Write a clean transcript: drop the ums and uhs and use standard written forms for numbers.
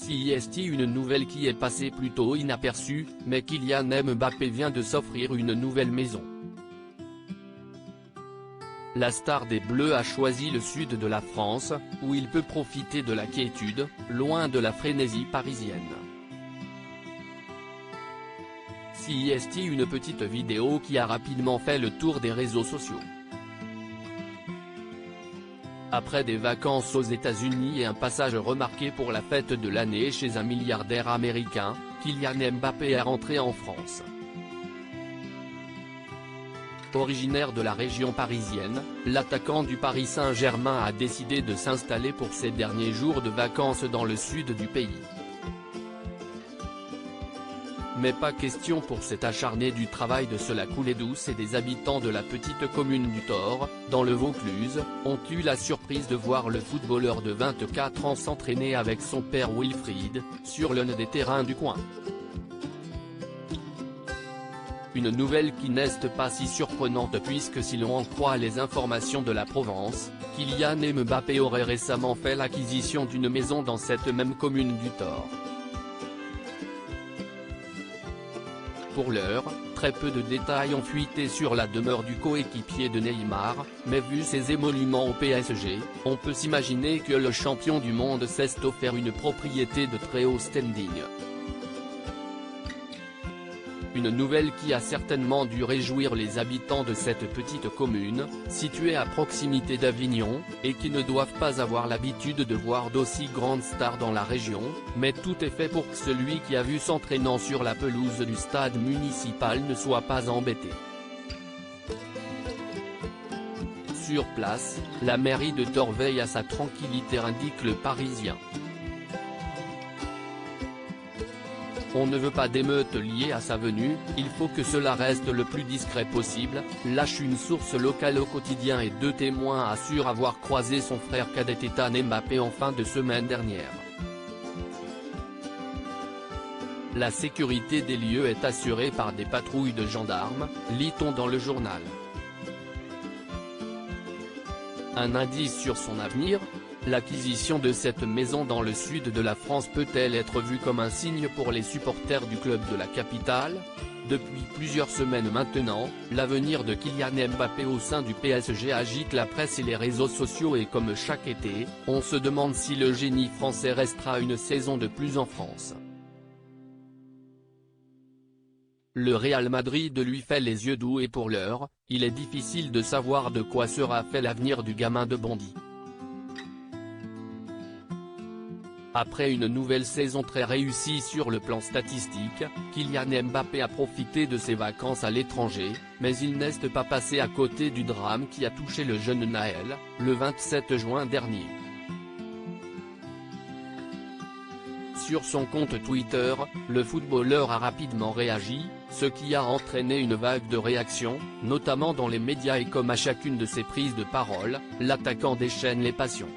C'est une nouvelle qui est passée plutôt inaperçue, mais Kylian Mbappé vient de s'offrir une nouvelle maison. La star des Bleus a choisi le sud de la France, où il peut profiter de la quiétude, loin de la frénésie parisienne. C'est une petite vidéo qui a rapidement fait le tour des réseaux sociaux. Après des vacances aux États-Unis et un passage remarqué pour la fête de l'année chez un milliardaire américain, Kylian Mbappé est rentré en France. Originaire de la région parisienne, l'attaquant du Paris Saint-Germain a décidé de s'installer pour ses derniers jours de vacances dans le sud du pays. Mais pas question pour cet acharné du travail de se la couler douce et des habitants de la petite commune du Thor, dans le Vaucluse, ont eu la surprise de voir le footballeur de 24 ans s'entraîner avec son père Wilfried, sur l'un des terrains du coin. Une nouvelle qui n'est pas si surprenante puisque si l'on en croit les informations de la Provence, Kylian Mbappé aurait récemment fait l'acquisition d'une maison dans cette même commune du Thor. Pour l'heure, très peu de détails ont fuité sur la demeure du coéquipier de Neymar, mais vu ses émoluments au PSG, on peut s'imaginer que le champion du monde s'est offert une propriété de très haut standing. Une nouvelle qui a certainement dû réjouir les habitants de cette petite commune, située à proximité d'Avignon, et qui ne doivent pas avoir l'habitude de voir d'aussi grandes stars dans la région, mais tout est fait pour que celui qui a vu s'entraînant sur la pelouse du stade municipal ne soit pas embêté. Sur place, la mairie de Thor veille à sa tranquillité, indique le Parisien. On ne veut pas d'émeutes liées à sa venue, il faut que cela reste le plus discret possible, lâche une source locale au quotidien et deux témoins assurent avoir croisé son frère cadet Kylian Mbappé en fin de semaine dernière. La sécurité des lieux est assurée par des patrouilles de gendarmes, lit-on dans le journal. Un indice sur son avenir ? L'acquisition de cette maison dans le sud de la France peut-elle être vue comme un signe pour les supporters du club de la capitale ? Depuis plusieurs semaines maintenant, l'avenir de Kylian Mbappé au sein du PSG agite la presse et les réseaux sociaux et comme chaque été, on se demande si le génie français restera une saison de plus en France. Le Real Madrid lui fait les yeux doux et pour l'heure, il est difficile de savoir de quoi sera fait l'avenir du gamin de Bondy. Après une nouvelle saison très réussie sur le plan statistique, Kylian Mbappé a profité de ses vacances à l'étranger, mais il n'est pas passé à côté du drame qui a touché le jeune Naël, le 27 juin dernier. Sur son compte Twitter, le footballeur a rapidement réagi, ce qui a entraîné une vague de réactions, notamment dans les médias et comme à chacune de ses prises de parole, l'attaquant déchaîne les passions.